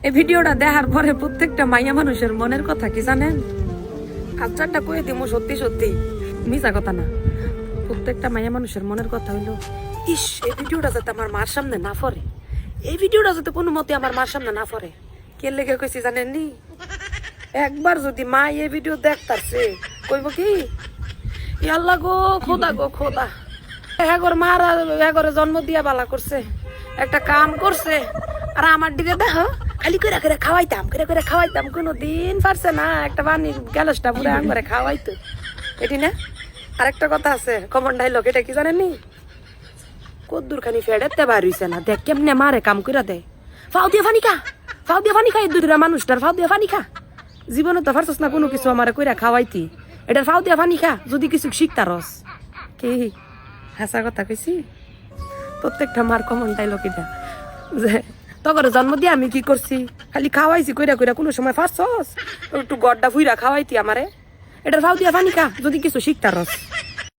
এই ভিডিওটা দেখার পরে প্রত্যেকটা মাইয়া মানুষের মনের কথা কি জানেন? আচ্ছাটা কয়ে দিমু, সত্যি সত্যি মিছা কথা না। প্রত্যেকটা মাইয়া মানুষের মনের কথা হইলো, ইস এই ভিডিওটা যাতে আমার মার সামনে না পড়ে, এই ভিডিওটা যাতে কোনো মতে আমার মার সামনে না পড়ে। কে লেগে কইছি জানেন নি? একবার যদি মা এই ভিডিও দেখতাছে কইব কি, আল্লাহ গো খোদা গো খোদা, এগর মারা এগরে জন্ম দিয়া বালা করছে, একটা কাম করছে, আর আমার দিকে দেখো খালি করে করে খাওয়াইতাম, করে খাওয়াইতাম, কোনোদিন পারছে না একটা পানি গ্যালাসটা পুরো আঙ্গরে খাওয়াইতো। এটি না আরেকটা কথা আছে, কমন ডাইলগ, এটা কি জানেন নি? কদ্দুর খানি ফেড়েতে বার হইছে না, দেখ কেমনে মারে কাম করে দেয়। ফাও দিয়ে ফানি খা, ফাও দিয়ে ফানি খা, এই দুইটা মানুষটার ফাও দিয়ে ফানি খা। জীবনে তো পারছস না কোনো কিছু আমারে কইরা খাওয়াইতি, এটার ফাও দিয়ে ফানি খা যদি কিছু শিখতারস। কি হাসা কথা কইছি? প্রত্যেকটা মার কমন ডাইলগ এটা, যে তখন জন্ম দিয়ে আমি কি করছি, খালি খাওয়াইছি কইরা কইরা, কোনো সময় পারছস একটু গড্ডা ফুইরা খাওয়াইতি আমারে, এটার ফাও দিয়া ফানি খা যদি কিছু শিখতারস।